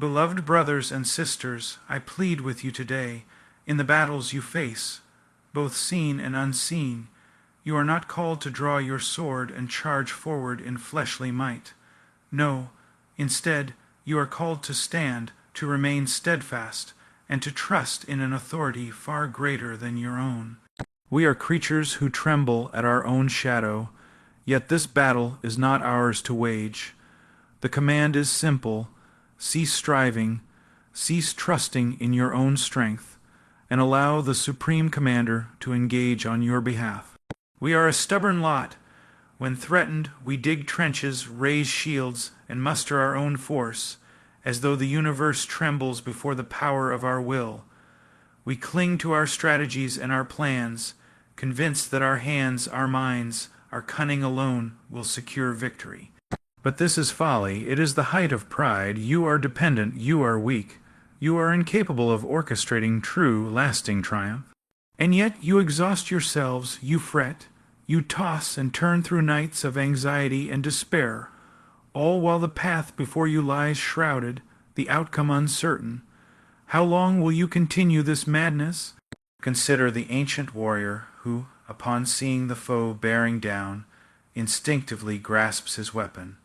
Beloved brothers and sisters, I plead with you today, in the battles you face, both seen and unseen, you are not called to draw your sword and charge forward in fleshly might. No, instead, you are called to stand, to remain steadfast, and to trust in an authority far greater than your own. We are creatures who tremble at our own shadow, yet this battle is not ours to wage. The command is simple: cease striving, cease trusting in your own strength, and allow the Supreme Commander to engage on your behalf. We are a stubborn lot. When threatened, we dig trenches, raise shields, and muster our own force, as though the universe trembles before the power of our will. We cling to our strategies and our plans, convinced that our hands, our minds, our cunning alone will secure victory. But this is folly. It is the height of pride. You are dependent. You are weak. You are incapable of orchestrating true, lasting triumph. And yet you exhaust yourselves, you fret, you toss and turn through nights of anxiety and despair, all while the path before you lies shrouded, the outcome uncertain. How long will you continue this madness? Consider the ancient warrior who, upon seeing the foe bearing down, instinctively grasps his weapon.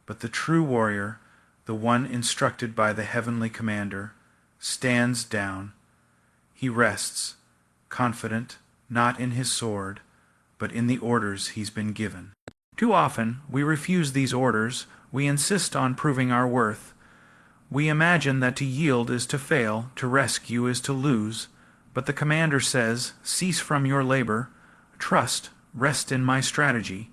But the true warrior, the one instructed by the heavenly commander, stands down. He rests, confident, not in his sword, but in the orders he's been given. Too often we refuse these orders. We insist on proving our worth. We imagine that to yield is to fail, to rescue is to lose. But the commander says, cease from your labor, trust, rest in my strategy.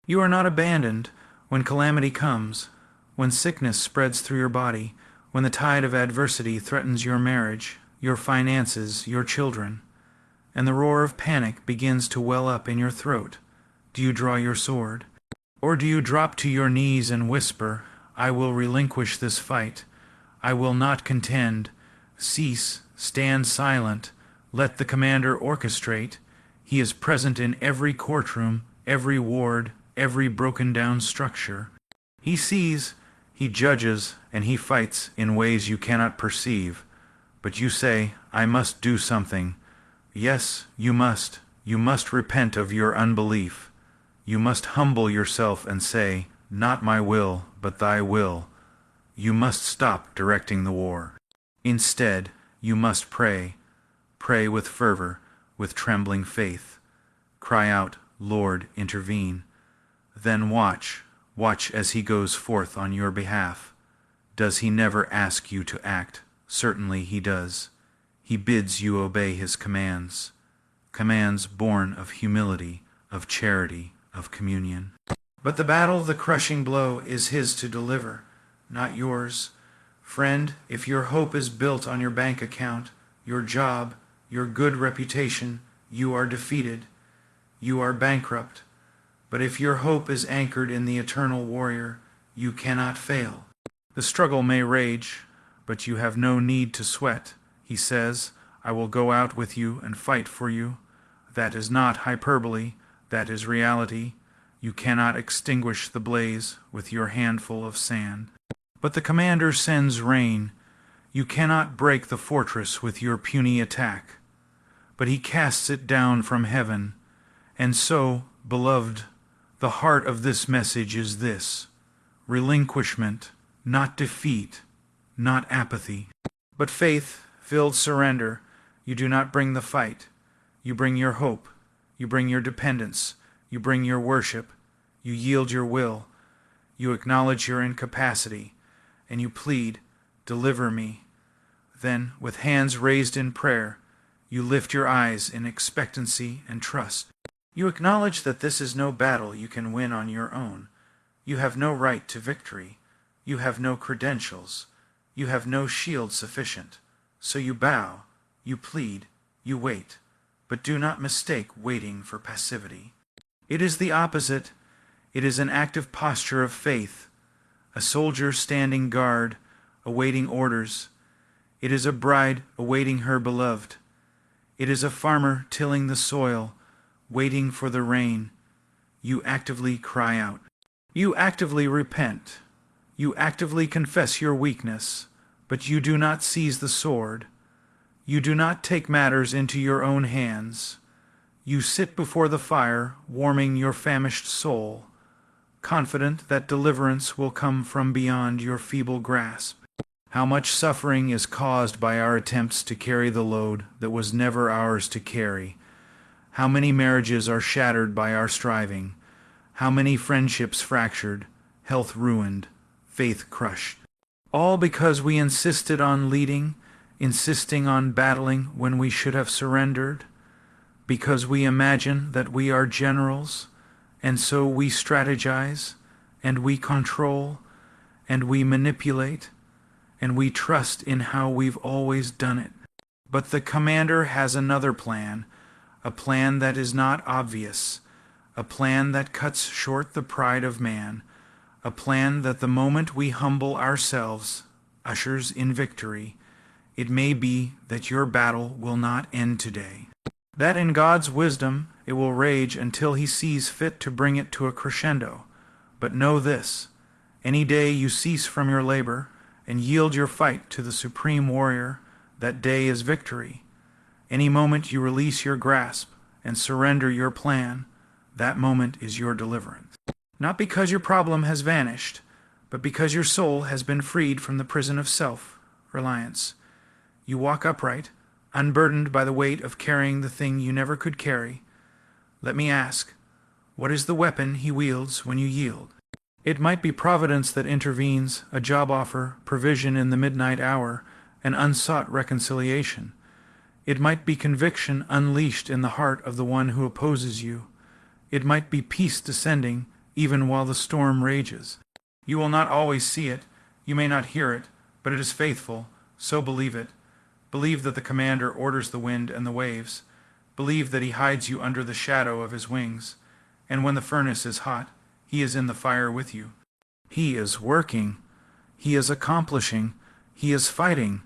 You are not abandoned when calamity comes, when sickness spreads through your body, when the tide of adversity threatens your marriage, your finances, your children, and the roar of panic begins to well up in your throat. Do you draw your sword? Or do you drop to your knees and whisper, I will relinquish this fight. I will not contend. Cease, stand silent. Let the commander orchestrate. He is present in every courtroom, every ward, every broken-down structure. He sees, he judges, and he fights in ways you cannot perceive. But you say, I must do something. Yes, you must. You must repent of your unbelief. You must humble yourself and say, not my will, but thy will. You must stop directing the war. Instead, you must pray. Pray with fervor, with trembling faith. Cry out, Lord, intervene. Then watch as he goes forth on your behalf. Does he never ask you to act? Certainly he does. He bids you obey his commands. Commands born of humility, of charity, of communion. But the battle, the crushing blow, is his to deliver, not yours. Friend, if your hope is built on your bank account, your job, your good reputation, you are defeated. You are bankrupt. But if your hope is anchored in the eternal warrior, you cannot fail. The struggle may rage, but you have no need to sweat. He says, I will go out with you and fight for you. That is not hyperbole, that is reality. You cannot extinguish the blaze with your handful of sand. But the commander sends rain. You cannot break the fortress with your puny attack. But he casts it down from heaven. And so, beloved, the heart of this message is this: relinquishment, not defeat, not apathy, but faith-filled surrender. You do not bring the fight. You bring your hope. You bring your dependence. You bring your worship. You yield your will. You acknowledge your incapacity. And you plead, deliver me. Then, with hands raised in prayer, you lift your eyes in expectancy and trust. You acknowledge that this is no battle you can win on your own. You have no right to victory. You have no credentials. You have no shield sufficient. So you bow, you plead, you wait, but do not mistake waiting for passivity. It is the opposite. It is an active posture of faith, a soldier standing guard, awaiting orders. It is a bride awaiting her beloved. It is a farmer tilling the soil, waiting for the rain. You actively cry out. You actively repent. You actively confess your weakness, but you do not seize the sword. You do not take matters into your own hands. You sit before the fire, warming your famished soul, confident that deliverance will come from beyond your feeble grasp. How much suffering is caused by our attempts to carry the load that was never ours to carry. How many marriages are shattered by our striving. How many friendships fractured, health ruined, faith crushed. All because we insisted on leading, insisting on battling when we should have surrendered. Because we imagine that we are generals, and so we strategize, and we control, and we manipulate, and we trust in how we've always done it. But the commander has another plan, a plan that is not obvious, a plan that cuts short the pride of man, a plan that the moment we humble ourselves ushers in victory. It may be that your battle will not end today, that in God's wisdom it will rage until he sees fit to bring it to a crescendo. But know this, any day you cease from your labor and yield your fight to the supreme warrior, that day is victory. Any moment you release your grasp and surrender your plan, that moment is your deliverance. Not because your problem has vanished, but because your soul has been freed from the prison of self-reliance. You walk upright, unburdened by the weight of carrying the thing you never could carry. Let me ask, what is the weapon he wields when you yield? It might be providence that intervenes, a job offer, provision in the midnight hour, an unsought reconciliation. It might be conviction unleashed in the heart of the one who opposes you. It might be peace descending, even while the storm rages. You will not always see it, you may not hear it, but it is faithful, so believe it. Believe that the commander orders the wind and the waves. Believe that he hides you under the shadow of his wings, and when the furnace is hot, he is in the fire with you. He is working, he is accomplishing, he is fighting.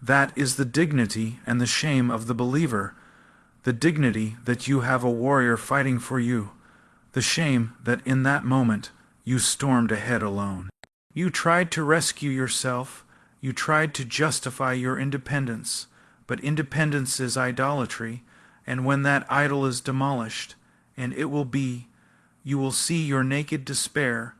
That is the dignity and the shame of the believer. The dignity that you have a warrior fighting for you. The shame that in that moment you stormed ahead alone. You tried to rescue yourself. You tried to justify your independence. But independence is idolatry, and when that idol is demolished, and it will be, you will see your naked despair,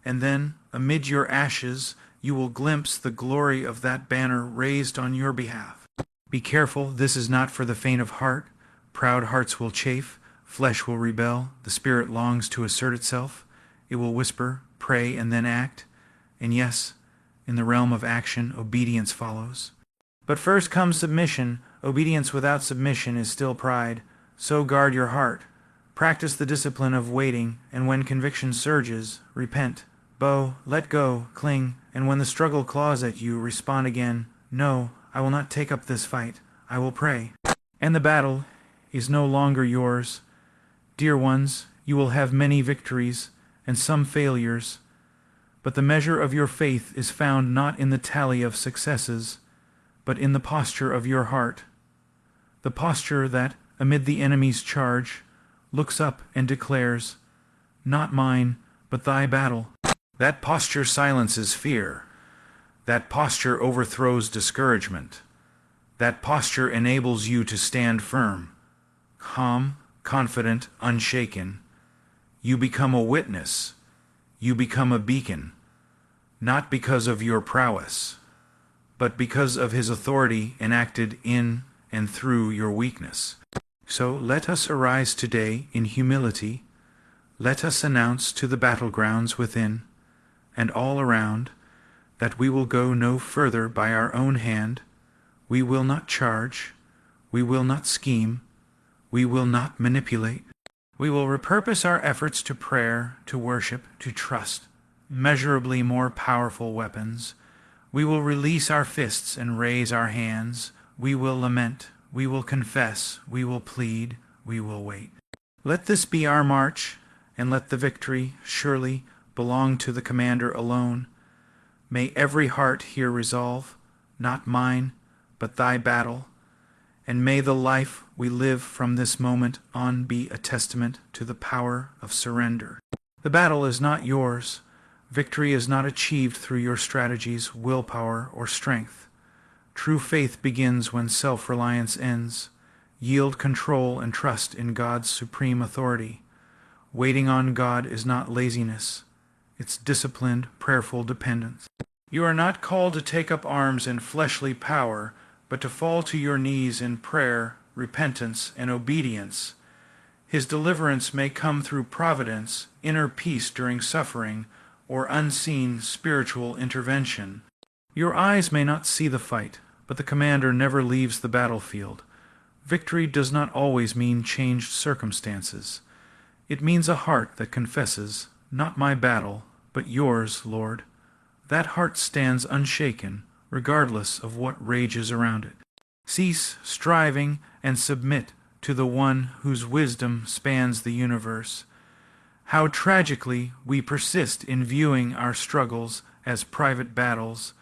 and then, amid your ashes, you will glimpse the glory of that banner raised on your behalf. Be careful, this is not for the faint of heart. Proud hearts will chafe, flesh will rebel, the spirit longs to assert itself. It will whisper, pray, and then act. And yes, in the realm of action, obedience follows. But first comes submission. Obedience without submission is still pride. So guard your heart. Practice the discipline of waiting, and when conviction surges, repent. Bow, let go, cling, and when the struggle claws at you, respond again, no, I will not take up this fight. I will pray. And the battle is no longer yours. Dear ones, you will have many victories and some failures, but the measure of your faith is found not in the tally of successes, but in the posture of your heart. The posture that, amid the enemy's charge, looks up and declares, not mine, but thy battle. That posture silences fear. That posture overthrows discouragement. That posture enables you to stand firm, calm, confident, unshaken. You become a witness. You become a beacon, not because of your prowess, but because of his authority enacted in and through your weakness. So let us arise today in humility. Let us announce to the battlegrounds within and all around that we will go no further by our own hand. We will not charge. We will not scheme. We will not manipulate. We will repurpose our efforts to prayer, to worship, to trust, measurably more powerful weapons. We will release our fists and raise our hands. We will lament. We will confess. We will plead. We will wait. Let this be our march, and let the victory surely belong to the commander alone. May every heart here resolve, not mine, but thy battle, and may the life we live from this moment on be a testament to the power of surrender. The battle is not yours. Victory is not achieved through your strategies, willpower, or strength. True faith begins when self-reliance ends. Yield control and trust in God's supreme authority. Waiting on God is not laziness. It's disciplined, prayerful dependence. You are not called to take up arms in fleshly power, but to fall to your knees in prayer, repentance, and obedience. His deliverance may come through providence, inner peace during suffering, or unseen spiritual intervention. Your eyes may not see the fight, but the commander never leaves the battlefield. Victory does not always mean changed circumstances. It means a heart that confesses, "Not my battle, but yours, Lord." That heart stands unshaken, regardless of what rages around it. Cease striving and submit to the one whose wisdom spans the universe. How tragically we persist in viewing our struggles as private battles,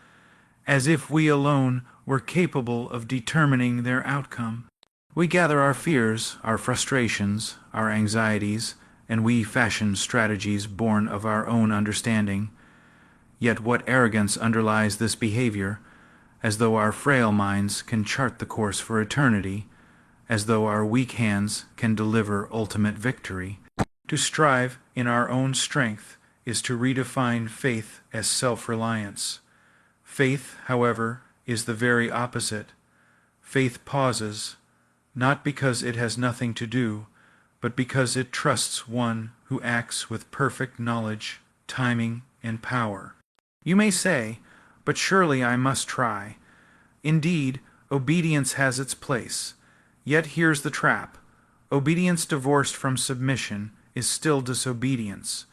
as if we alone were capable of determining their outcome. We gather our fears, our frustrations, our anxieties, and we fashion strategies born of our own understanding. Yet what arrogance underlies this behavior, as though our frail minds can chart the course for eternity, as though our weak hands can deliver ultimate victory. To strive in our own strength is to redefine faith as self-reliance. Faith, however, is the very opposite. Faith pauses, not because it has nothing to do, but because it trusts one who acts with perfect knowledge, timing, and power. You may say, "But surely I must try." Indeed, obedience has its place. Yet here's the trap. Obedience divorced from submission is still disobedience.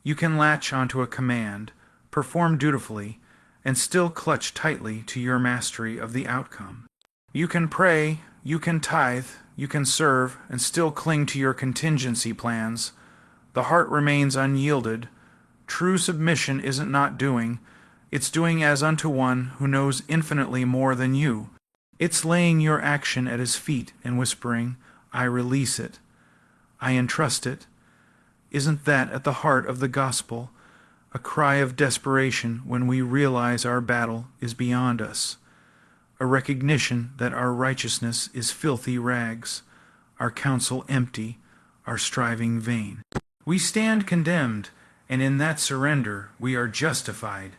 You can latch onto a command, perform dutifully, and still clutch tightly to your mastery of the outcome. You can pray, you can tithe, you can serve, and still cling to your contingency plans. The heart remains unyielded. True submission isn't not doing. It's doing as unto one who knows infinitely more than you. It's laying your action at his feet and whispering, "I release it. I entrust it." Isn't that at the heart of the gospel? A cry of desperation when we realize our battle is beyond us. A recognition that our righteousness is filthy rags, our counsel empty, our striving vain. We stand condemned, and in that surrender we are justified,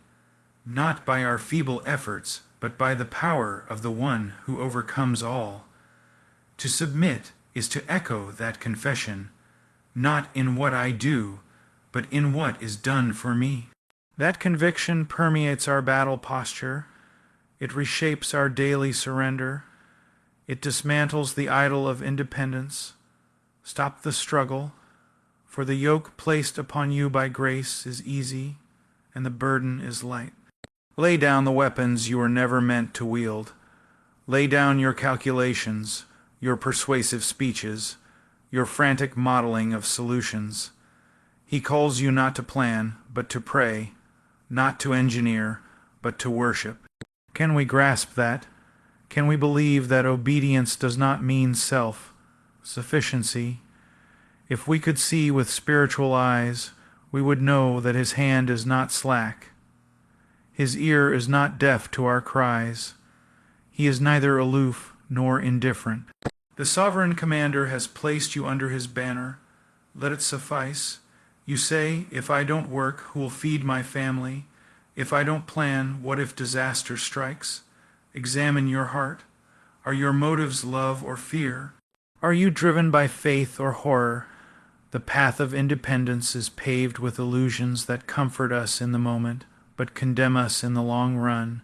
not by our feeble efforts, but by the power of the one who overcomes all. To submit is to echo that confession, not in what I do, but in what is done for me. That conviction permeates our battle posture. It reshapes our daily surrender. It dismantles the idol of independence. Stop the struggle, for the yoke placed upon you by grace is easy, and the burden is light. Lay down the weapons you were never meant to wield. Lay down your calculations, your persuasive speeches, your frantic modeling of solutions. He calls you not to plan, but to pray, not to engineer, but to worship. Can we grasp that? Can we believe that obedience does not mean self-sufficiency? If we could see with spiritual eyes, we would know that his hand is not slack. His ear is not deaf to our cries. He is neither aloof nor indifferent. The sovereign commander has placed you under his banner. Let it suffice. You say, "If I don't work, who will feed my family? If I don't plan, what if disaster strikes?" Examine your heart. Are your motives love or fear? Are you driven by faith or horror? The path of independence is paved with illusions that comfort us in the moment, but condemn us in the long run.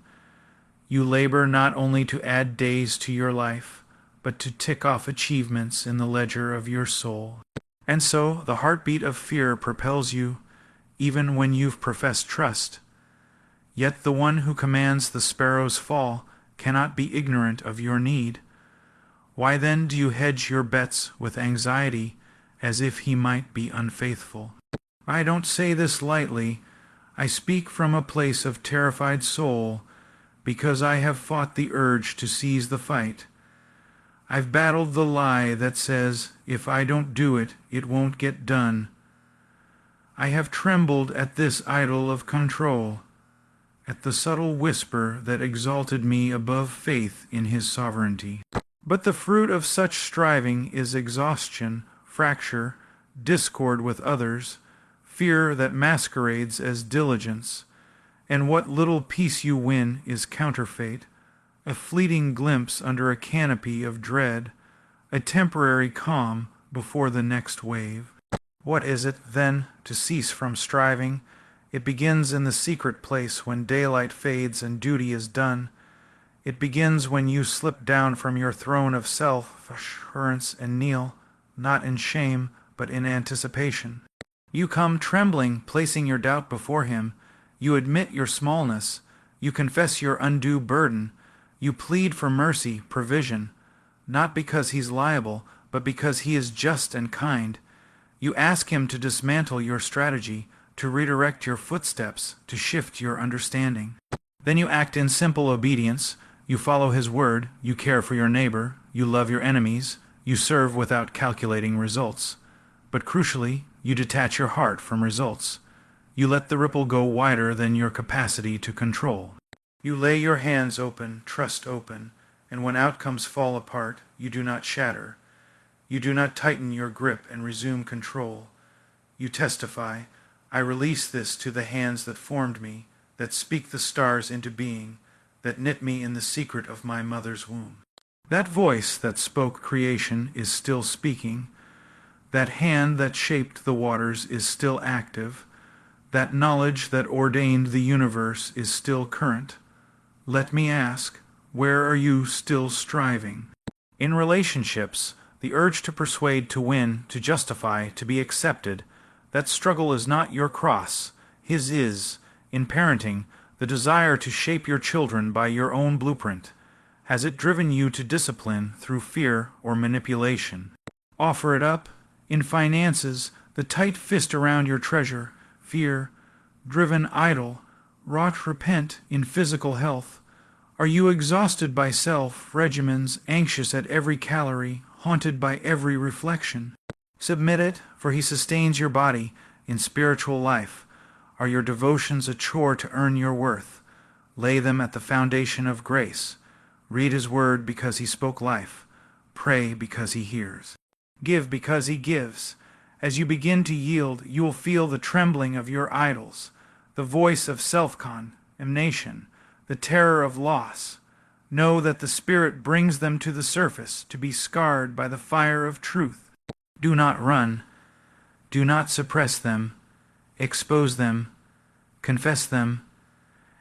You labor not only to add days to your life, but to tick off achievements in the ledger of your soul. And so the heartbeat of fear propels you, even when you've professed trust. Yet the one who commands the sparrows fall cannot be ignorant of your need. Why then do you hedge your bets with anxiety as if he might be unfaithful? I don't say this lightly. I speak from a place of terrified soul, because I have fought the urge to seize the fight. I've battled the lie that says, if I don't do it, it won't get done. I have trembled at this idol of control, at the subtle whisper that exalted me above faith in his sovereignty. But the fruit of such striving is exhaustion, fracture, discord with others, fear that masquerades as diligence, and what little peace you win is counterfeit, a fleeting glimpse under a canopy of dread, a temporary calm before the next wave. What is it, then, to cease from striving? It begins in the secret place when daylight fades and duty is done. It begins when you slip down from your throne of self-assurance and kneel, not in shame, but in anticipation. You come trembling, placing your doubt before him. You admit your smallness. You confess your undue burden. You plead for mercy, provision, not because he's liable, but because he is just and kind. You ask him to dismantle your strategy, to redirect your footsteps, to shift your understanding. Then you act in simple obedience. You follow his word. You care for your neighbor. You love your enemies. You serve without calculating results. But crucially, you detach your heart from results. You let the ripple go wider than your capacity to control. You lay your hands open, trust open, and when outcomes fall apart, you do not shatter. You do not tighten your grip and resume control. You testify, I release this to the hands that formed me, that speak the stars into being, that knit me in the secret of my mother's womb. That voice that spoke creation is still speaking. That hand that shaped the waters is still active. That knowledge that ordained the universe is still current. Let me ask, where are you still striving? In relationships, the urge to persuade, to win, to justify, to be accepted, that struggle is not your cross, his is. In parenting, the desire to shape your children by your own blueprint. Has it driven you to discipline through fear or manipulation? Offer it up. In finances, the tight fist around your treasure, fear, driven idle, wrought repent in physical health. Are you exhausted by self, regimens, anxious at every calorie, haunted by every reflection? Submit it, for he sustains your body in spiritual life. Are your devotions a chore to earn your worth? Lay them at the foundation of grace. Read his word because he spoke life. Pray because he hears. Give because he gives. As you begin to yield, you will feel the trembling of your idols, the voice of self-condemnation, the terror of loss. Know that the Spirit brings them to the surface to be scarred by the fire of truth. Do not run. Do not suppress them. Expose them. Confess them.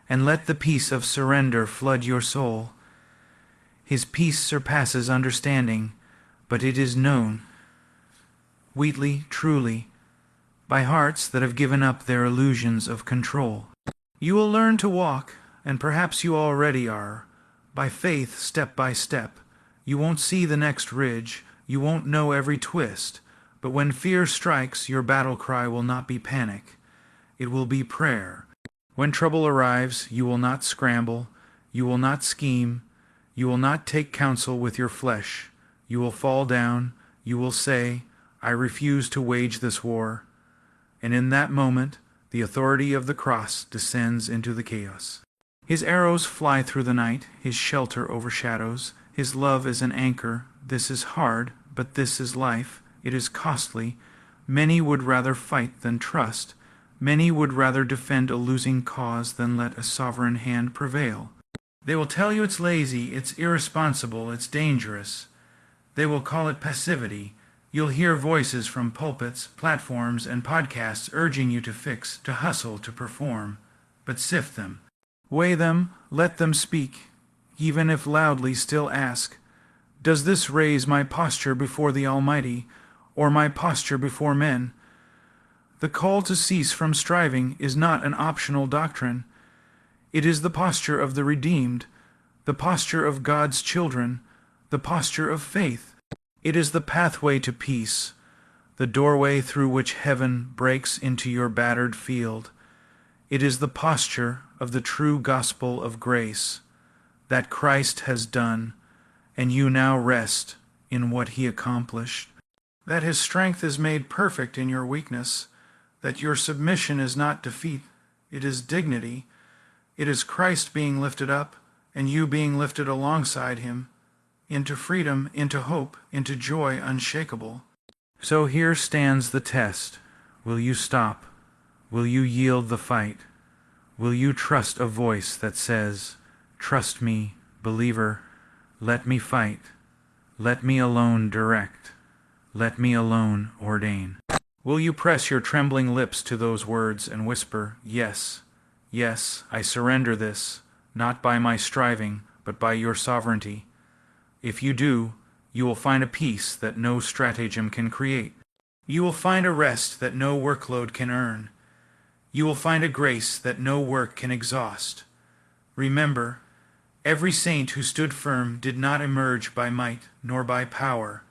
And let the peace of surrender flood your soul. His peace surpasses understanding, but it is known, sweetly, truly, by hearts that have given up their illusions of control. You will learn to walk, and perhaps you already are, by faith step by step. You won't see the next ridge, you won't know every twist, but when fear strikes, your battle cry will not be panic. It will be prayer. When trouble arrives, you will not scramble, you will not scheme, you will not take counsel with your flesh. You will fall down, you will say, I refuse to wage this war. And in that moment, the authority of the cross descends into the chaos. His arrows fly through the night, his shelter overshadows, his love is an anchor. This is hard, but this is life. It is costly. Many would rather fight than trust. Many would rather defend a losing cause than let a sovereign hand prevail. They will tell you it's lazy, it's irresponsible, it's dangerous. They will call it passivity. You'll hear voices from pulpits, platforms, and podcasts urging you to fix, to hustle, to perform. But sift them. Weigh them, let them speak. Even if loudly, still ask, does this raise my posture before the Almighty, or my posture before men? The call to cease from striving is not an optional doctrine. It is the posture of the redeemed, the posture of God's children, the posture of faith. It is the pathway to peace, the doorway through which heaven breaks into your battered field. It is the posture of the true gospel of grace, that Christ has done, and you now rest in what he accomplished, that his strength is made perfect in your weakness, that your submission is not defeat, it is dignity. It is Christ being lifted up, and you being lifted alongside him, into freedom, into hope, into joy unshakable. So here stands the test. Will you stop? Will you yield the fight? Will you trust a voice that says, "Trust me, believer, let me fight. Let me alone direct. Let me alone ordain"? Will you press your trembling lips to those words and whisper, "Yes, yes, I surrender this, not by my striving, but by your sovereignty"? If you do, you will find a peace that no stratagem can create. You will find a rest that no workload can earn. You will find a grace that no work can exhaust. Remember, every saint who stood firm did not emerge by might nor by power,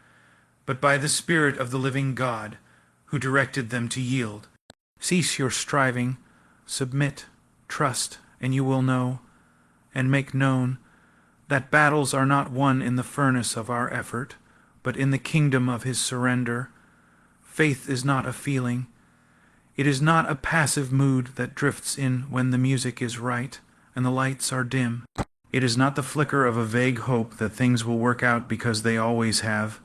but by the Spirit of the living God, who directed them to yield. Cease your striving, submit, trust, and you will know, and make known, that battles are not won in the furnace of our effort, but in the kingdom of his surrender. Faith is not a feeling. It is not a passive mood that drifts in when the music is right and the lights are dim. It is not the flicker of a vague hope that things will work out because they always have.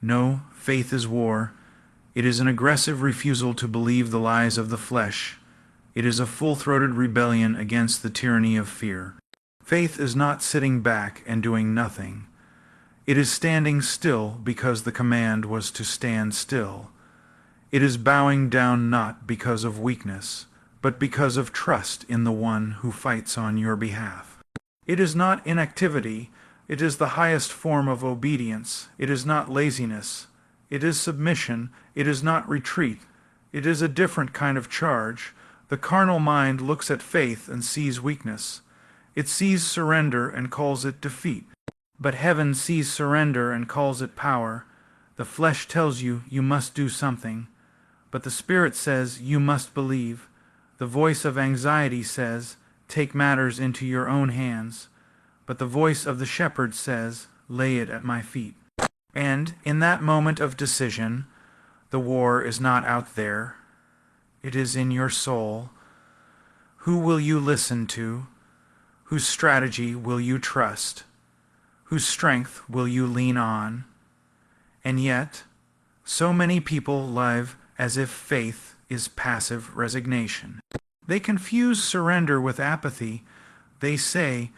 No, faith is war. It is an aggressive refusal to believe the lies of the flesh. It is a full-throated rebellion against the tyranny of fear. Faith is not sitting back and doing nothing. It is standing still because the command was to stand still. It is bowing down not because of weakness, but because of trust in the one who fights on your behalf. It is not inactivity. It is the highest form of obedience. It is not laziness. It is submission. It is not retreat. It is a different kind of charge. The carnal mind looks at faith and sees weakness. It sees surrender and calls it defeat. But heaven sees surrender and calls it power. The flesh tells you you must do something, but the Spirit says you must believe. The voice of anxiety says, take matters into your own hands, but the voice of the shepherd says, lay it at my feet. And in that moment of decision, the war is not out there. It is in your soul. Who will you listen to? Whose strategy will you trust? Whose strength will you lean on? And yet, so many people live as if faith is passive resignation. They confuse surrender with apathy. They say,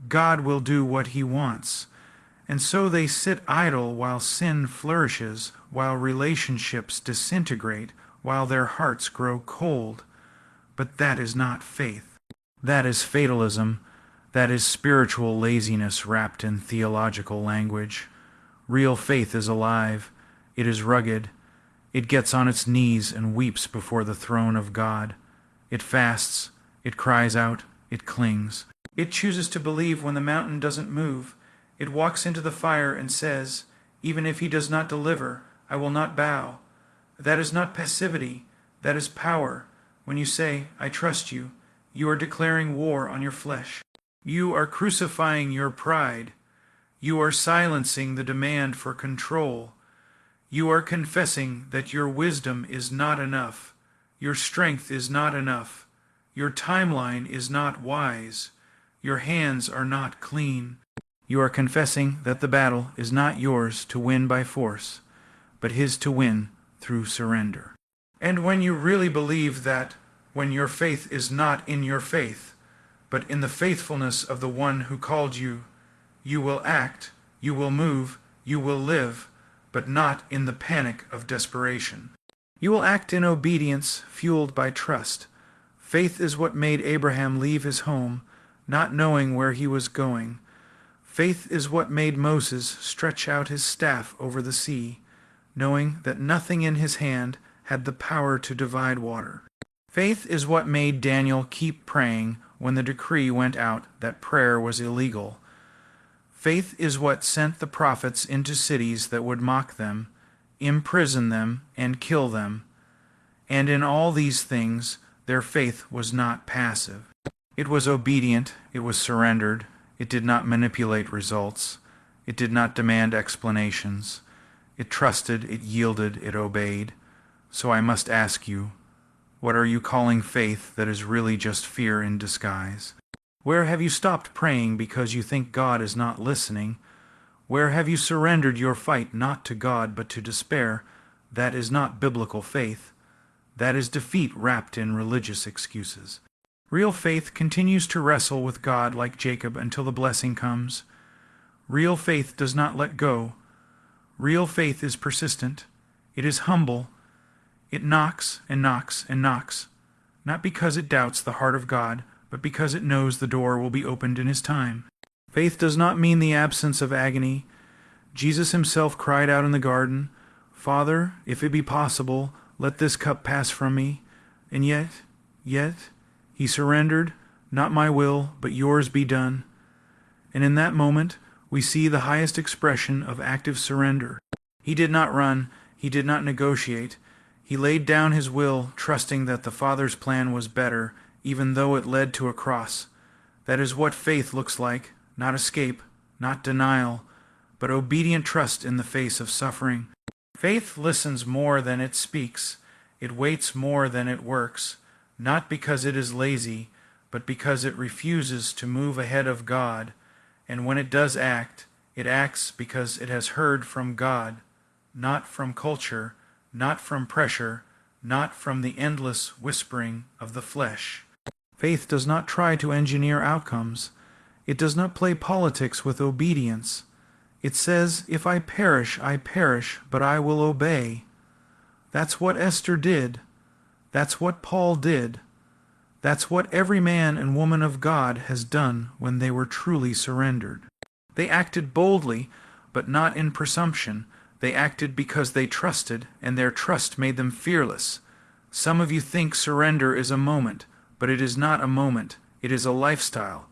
God will do what he wants. And so they sit idle while sin flourishes, while relationships disintegrate, while their hearts grow cold. But that is not faith. That is fatalism. That is spiritual laziness wrapped in theological language. Real faith is alive. It is rugged. It gets on its knees and weeps before the throne of God. It fasts. It cries out. It clings. It chooses to believe when the mountain doesn't move. It walks into the fire and says, even if he does not deliver, I will not bow. That is not passivity. That is power. When you say, I trust you, you are declaring war on your flesh. You are crucifying your pride. You are silencing the demand for control. You are confessing that your wisdom is not enough. Your strength is not enough. Your timeline is not wise. Your hands are not clean. You are confessing that the battle is not yours to win by force, but his to win through surrender. And when you really believe that, when your faith is not in your faith, but in the faithfulness of the one who called you, you will act, you will move, you will live, but not in the panic of desperation. You will act in obedience fueled by trust. Faith is what made Abraham leave his home, not knowing where he was going. Faith is what made Moses stretch out his staff over the sea, knowing that nothing in his hand had the power to divide water. Faith is what made Daniel keep praying when the decree went out that prayer was illegal. Faith is what sent the prophets into cities that would mock them, imprison them, and kill them. And in all these things, their faith was not passive. It was obedient, it was surrendered, it did not manipulate results, it did not demand explanations. It trusted, it yielded, it obeyed. So I must ask you, What are you calling faith that is really just fear in disguise? Where have you stopped praying because you think God is not listening? Where have you surrendered your fight not to God but to despair? That is not biblical faith. That is defeat wrapped in religious excuses. Real faith continues to wrestle with God like Jacob until the blessing comes. Real faith does not let go. Real faith is persistent. It is humble. It knocks and knocks and knocks, not because it doubts the heart of God, but because it knows the door will be opened in His time. Faith does not mean the absence of agony. Jesus Himself cried out in the garden, "Father, if it be possible, let this cup pass from me." And yet, He surrendered, "Not my will, but yours be done." And in that moment, we see the highest expression of active surrender. He did not run. He did not negotiate. He laid down His will, trusting that the Father's plan was better, even though it led to a cross. That is what faith looks like, not escape, not denial, but obedient trust in the face of suffering. Faith listens more than it speaks. It waits more than it works, not because it is lazy, but because it refuses to move ahead of God. And when it does act, it acts because it has heard from God, not from culture, not from pressure, not from the endless whispering of the flesh. Faith does not try to engineer outcomes. It does not play politics with obedience. It says, "If I perish, but I will obey." That's what Esther did. That's what Paul did. That's what every man and woman of God has done when they were truly surrendered. They acted boldly, but not in presumption. They acted because they trusted, and their trust made them fearless. Some of you think surrender is a moment, but it is not a moment. It is a lifestyle.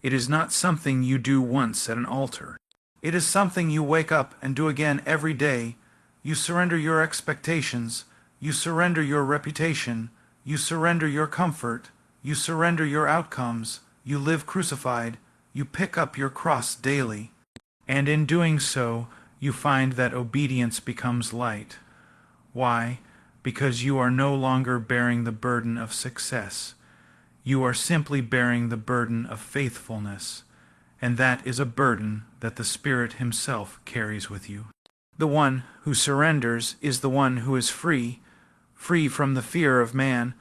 It is not something you do once at an altar. It is something you wake up and do again every day. You surrender your expectations. You surrender your reputation. You surrender your comfort. You surrender your outcomes. You live crucified. You pick up your cross daily. And in doing so, you find that obedience becomes light. Why? Because you are no longer bearing the burden of success. You are simply bearing the burden of faithfulness, and that is a burden that the Spirit Himself carries with you. The one who surrenders is the one who is free, free from the fear of man,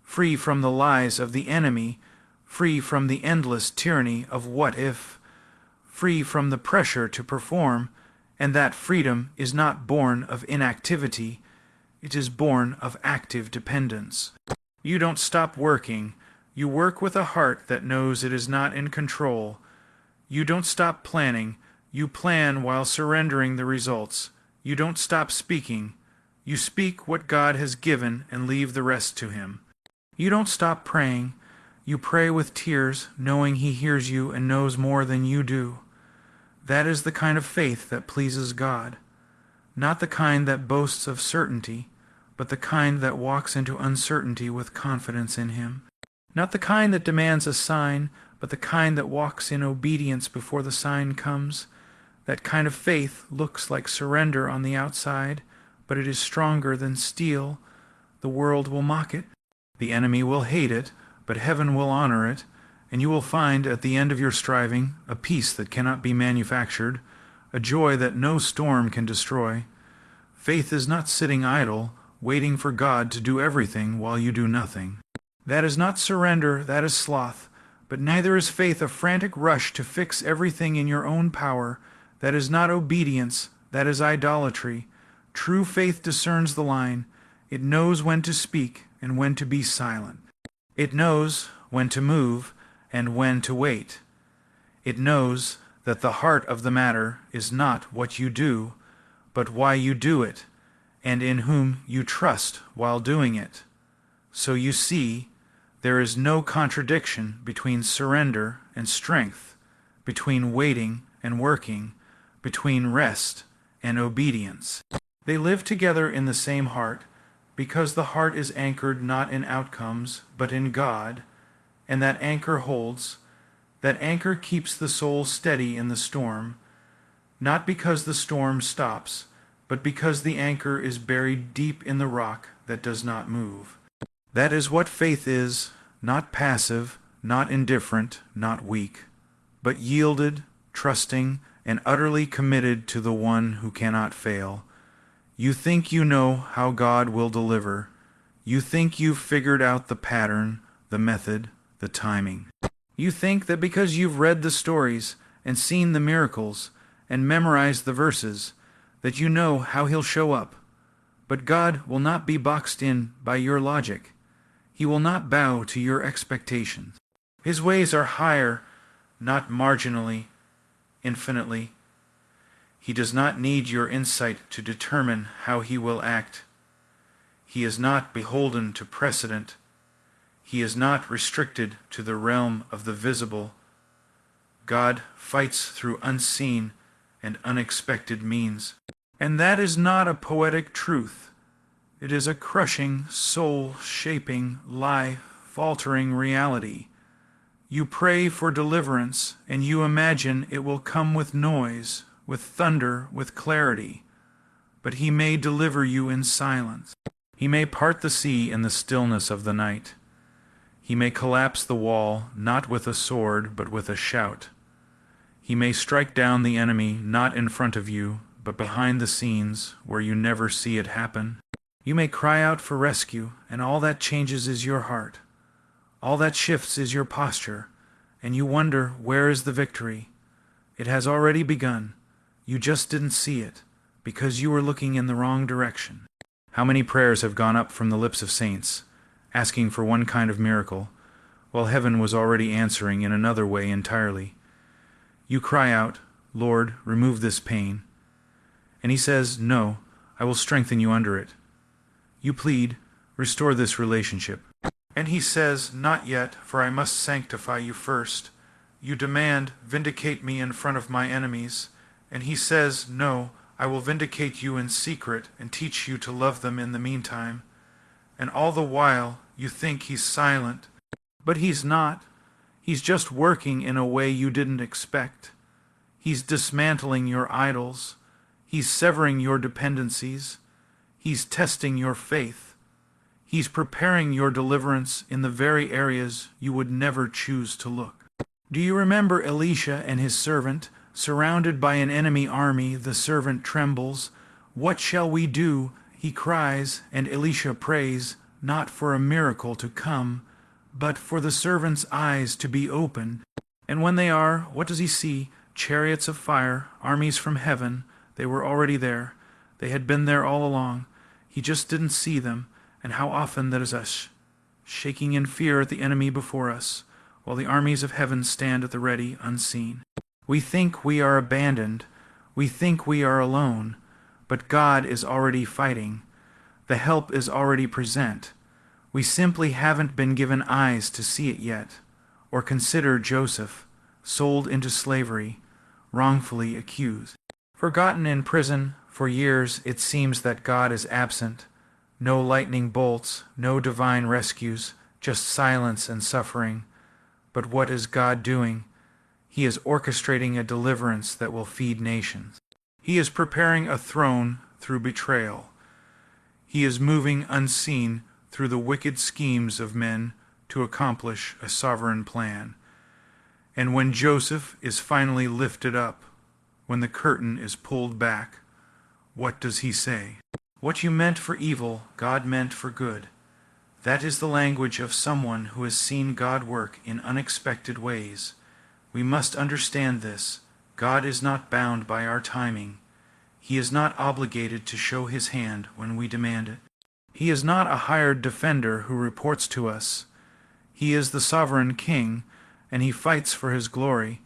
free from the lies of the enemy, free from the endless tyranny of what if, free from the pressure to perform, and that freedom is not born of inactivity, it is born of active dependence. You don't stop working. You work with a heart that knows it is not in control. You don't stop planning. You plan while surrendering the results. You don't stop speaking. You speak what God has given and leave the rest to Him. You don't stop praying. You pray with tears, knowing He hears you and knows more than you do. That is the kind of faith that pleases God. Not the kind that boasts of certainty, but the kind that walks into uncertainty with confidence in Him. Not the kind that demands a sign, but the kind that walks in obedience before the sign comes. That kind of faith looks like surrender on the outside, but it is stronger than steel. The world will mock it. The enemy will hate it, but heaven will honor it, and you will find at the end of your striving a peace that cannot be manufactured, a joy that no storm can destroy. Faith is not sitting idle, waiting for God to do everything while you do nothing. That is not surrender, that is sloth, but neither is faith a frantic rush to fix everything in your own power. That is not obedience, that is idolatry. True faith discerns the line. It knows when to speak and when to be silent. It knows when to move and when to wait. It knows that the heart of the matter is not what you do, but why you do it, and in whom you trust while doing it. So you see, there is no contradiction between surrender and strength, between waiting and working, between rest and obedience. They live together in the same heart, because the heart is anchored not in outcomes, but in God, and that anchor holds. That anchor keeps the soul steady in the storm, not because the storm stops, but because the anchor is buried deep in the rock that does not move. That is what faith is, not passive, not indifferent, not weak, but yielded, trusting, and utterly committed to the one who cannot fail. You think you know how God will deliver. You think you've figured out the pattern, the method, the timing. You think that because you've read the stories and seen the miracles and memorized the verses, that you know how He'll show up. But God will not be boxed in by your logic. He will not bow to your expectations. His ways are higher, not marginally, infinitely. He does not need your insight to determine how He will act. He is not beholden to precedent. He is not restricted to the realm of the visible. God fights through unseen and unexpected means. And that is not a poetic truth. It is a crushing, soul-shaping, life-faltering reality. You pray for deliverance, and you imagine it will come with noise, with thunder, with clarity. But He may deliver you in silence. He may part the sea in the stillness of the night. He may collapse the wall, not with a sword, but with a shout. He may strike down the enemy, not in front of you, but behind the scenes, where you never see it happen. You may cry out for rescue, and all that changes is your heart. All that shifts is your posture, and you wonder, where is the victory? It has already begun. You just didn't see it, because you were looking in the wrong direction. How many prayers have gone up from the lips of saints, asking for one kind of miracle, while heaven was already answering in another way entirely? You cry out, Lord, remove this pain. And He says, no, I will strengthen you under it. You plead, restore this relationship. And He says, not yet, for I must sanctify you first. You demand, vindicate me in front of my enemies. And He says, no, I will vindicate you in secret and teach you to love them in the meantime. And all the while, you think He's silent. But He's not. He's just working in a way you didn't expect. He's dismantling your idols. He's severing your dependencies. He's testing your faith. He's preparing your deliverance in the very areas you would never choose to look. Do you remember Elisha and his servant? Surrounded by an enemy army, the servant trembles. What shall we do? He cries, and Elisha prays, not for a miracle to come, but for the servant's eyes to be opened. And when they are, what does he see? Chariots of fire, armies from heaven. They were already there. They had been there all along. He just didn't see them. And how often that is us, shaking in fear at the enemy before us, while the armies of heaven stand at the ready, unseen. We think we are abandoned. We think we are alone. But God is already fighting. The help is already present. We simply haven't been given eyes to see it yet. Or consider Joseph, sold into slavery, wrongfully accused. Forgotten in prison, for years it seems that God is absent. No lightning bolts, no divine rescues, just silence and suffering. But what is God doing? He is orchestrating a deliverance that will feed nations. He is preparing a throne through betrayal. He is moving unseen through the wicked schemes of men to accomplish a sovereign plan. And when Joseph is finally lifted up, when the curtain is pulled back, what does he say? What you meant for evil, God meant for good. That is the language of someone who has seen God work in unexpected ways. We must understand this. God is not bound by our timing. He is not obligated to show His hand when we demand it. He is not a hired defender who reports to us. He is the sovereign King, and He fights for His glory.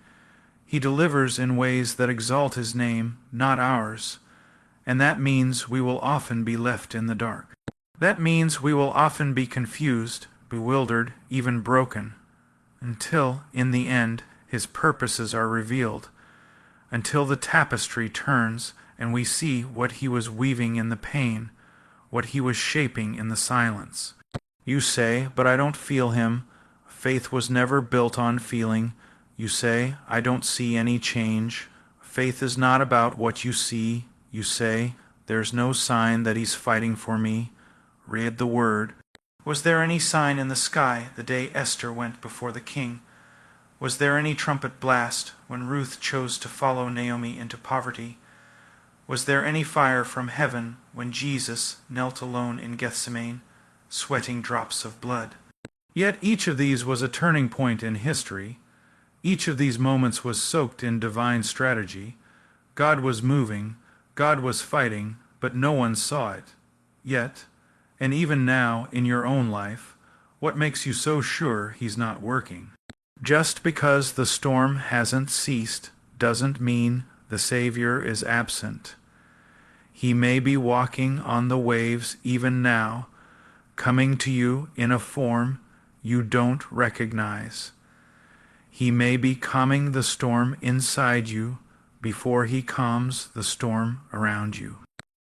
He delivers in ways that exalt His name, not ours. And that means we will often be left in the dark. That means we will often be confused, bewildered, even broken, until, in the end, His purposes are revealed, until the tapestry turns and we see what He was weaving in the pain, what He was shaping in the silence. You say, but I don't feel Him. Faith was never built on feeling. You say, I don't see any change. Faith is not about what you see. You say, there's no sign that He's fighting for me. Read the Word. Was there any sign in the sky the day Esther went before the king? Was there any trumpet blast when Ruth chose to follow Naomi into poverty? Was there any fire from heaven when Jesus knelt alone in Gethsemane, sweating drops of blood? Yet each of these was a turning point in history. Each of these moments was soaked in divine strategy. God was moving, God was fighting, but no one saw it. Yet, and even now in your own life, what makes you so sure He's not working? Just because the storm hasn't ceased doesn't mean the Savior is absent. He may be walking on the waves even now, coming to you in a form you don't recognize. He may be calming the storm inside you before He calms the storm around you.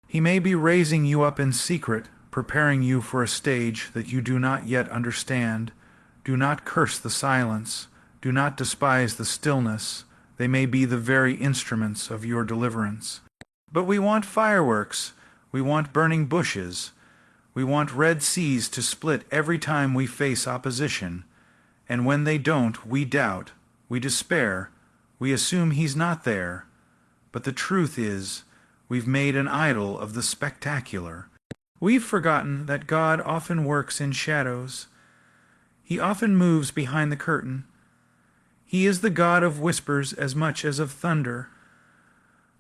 He may be raising you up in secret, preparing you for a stage that you do not yet understand. Do not curse the silence. Do not despise the stillness. They may be the very instruments of your deliverance. But we want fireworks. We want burning bushes. We want red seas to split every time we face opposition. And when they don't, we doubt, we despair, we assume He's not there. But the truth is, we've made an idol of the spectacular. We've forgotten that God often works in shadows. He often moves behind the curtain. He is the God of whispers as much as of thunder,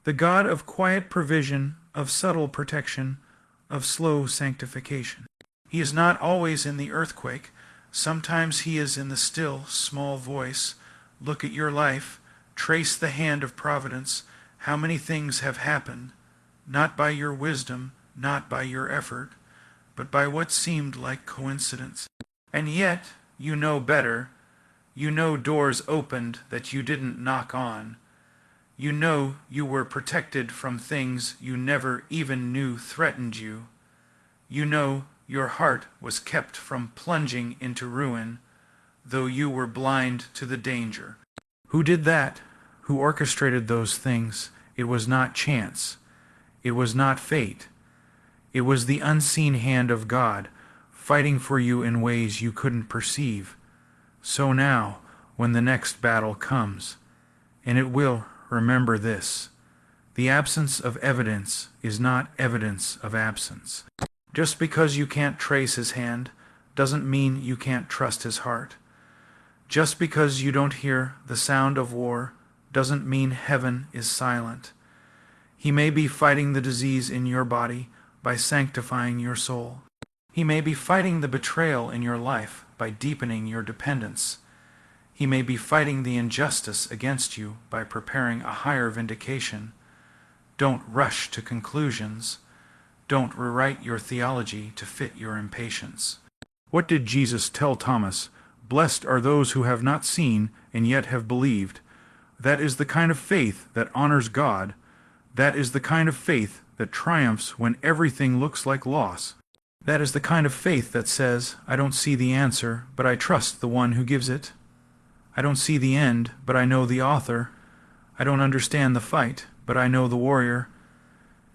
the God of quiet provision, of subtle protection, of slow sanctification. He is not always in the earthquake. Sometimes He is in the still, small voice. Look at your life. Trace the hand of providence. How many things have happened, not by your wisdom, not by your effort, but by what seemed like coincidence. And yet, you know better. You know doors opened that you didn't knock on. You know you were protected from things you never even knew threatened you. You know your heart was kept from plunging into ruin, though you were blind to the danger. Who did that? Who orchestrated those things? It was not chance. It was not fate. It was the unseen hand of God, fighting for you in ways you couldn't perceive. So now, when the next battle comes, and it will, remember this: the absence of evidence is not evidence of absence. Just because you can't trace His hand doesn't mean you can't trust His heart. Just because you don't hear the sound of war doesn't mean heaven is silent. He may be fighting the disease in your body by sanctifying your soul. He may be fighting the betrayal in your life by deepening your dependence. He may be fighting the injustice against you by preparing a higher vindication. Don't rush to conclusions. Don't rewrite your theology to fit your impatience. What did Jesus tell Thomas? Blessed are those who have not seen and yet have believed. That is the kind of faith that honors God. That is the kind of faith that triumphs when everything looks like loss. That is the kind of faith that says, I don't see the answer, but I trust the one who gives it. I don't see the end, but I know the author. I don't understand the fight, but I know the warrior.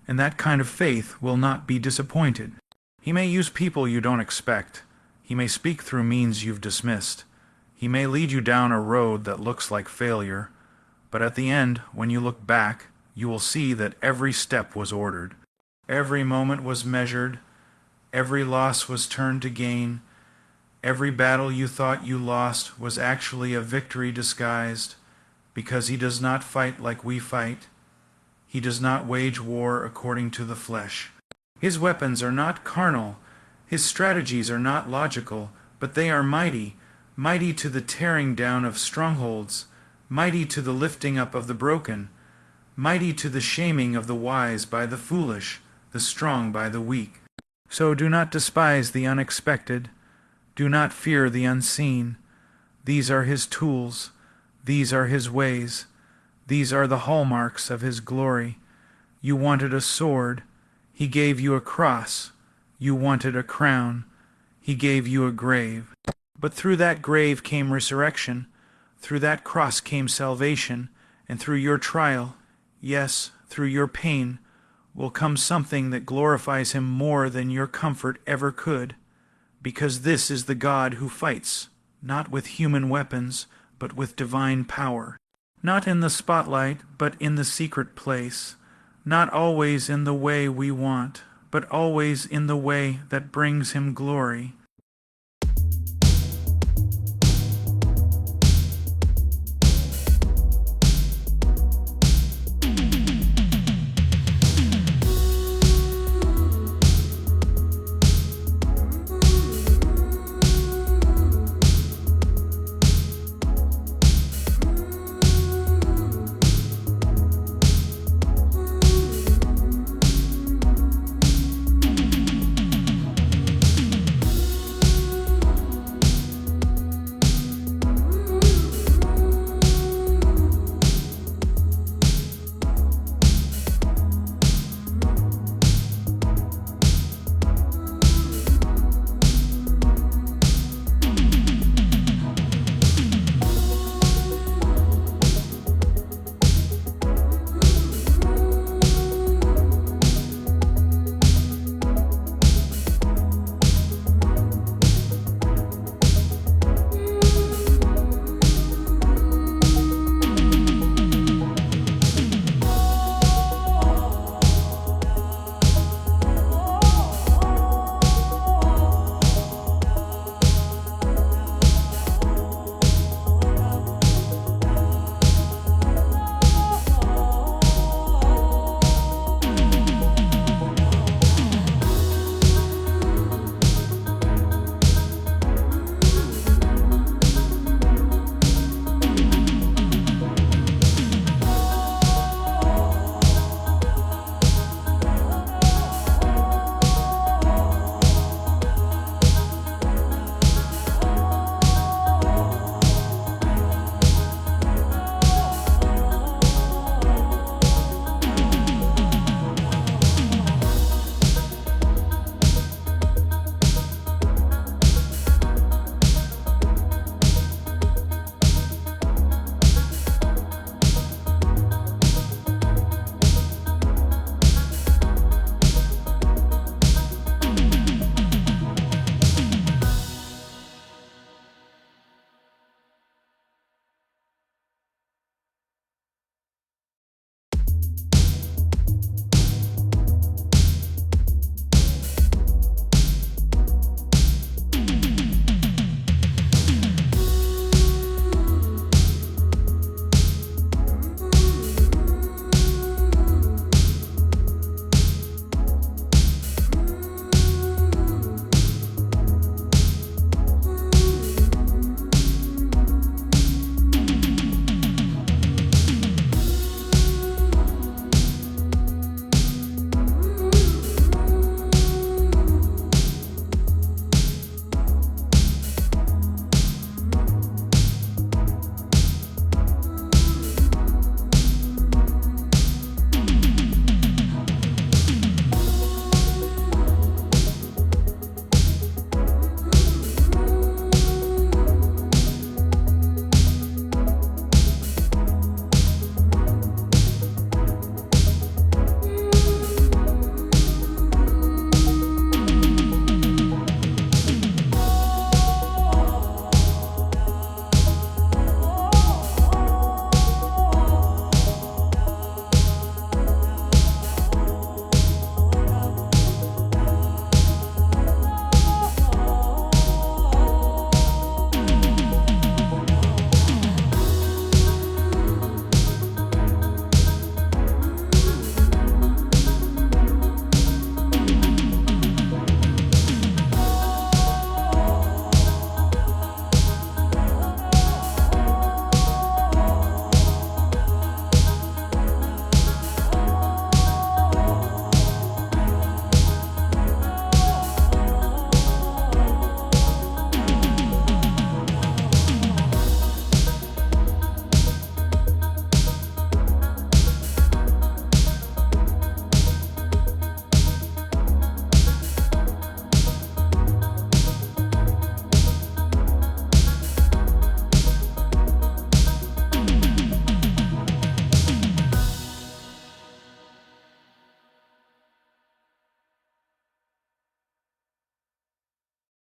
And that kind of faith will not be disappointed. He may use people you don't expect. He may speak through means you've dismissed. He may lead you down a road that looks like failure. But at the end, when you look back, you will see that every step was ordered. Every moment was measured. Every loss was turned to gain. Every battle you thought you lost was actually a victory disguised, because He does not fight like we fight. He does not wage war according to the flesh. His weapons are not carnal. His strategies are not logical, but they are mighty, mighty to the tearing down of strongholds, mighty to the lifting up of the broken, mighty to the shaming of the wise by the foolish, the strong by the weak. So do not despise the unexpected. Do not fear the unseen. These are His tools. These are His ways. These are the hallmarks of His glory. You wanted a sword. He gave you a cross. You wanted a crown. He gave you a grave. But through that grave came resurrection. Through that cross came salvation. And through your trial, yes, through your pain, will come something that glorifies Him more than your comfort ever could. because this is the God who fights, not with human weapons, but with divine power. Not in the spotlight, but in the secret place. Not always in the way we want, but always in the way that brings him glory.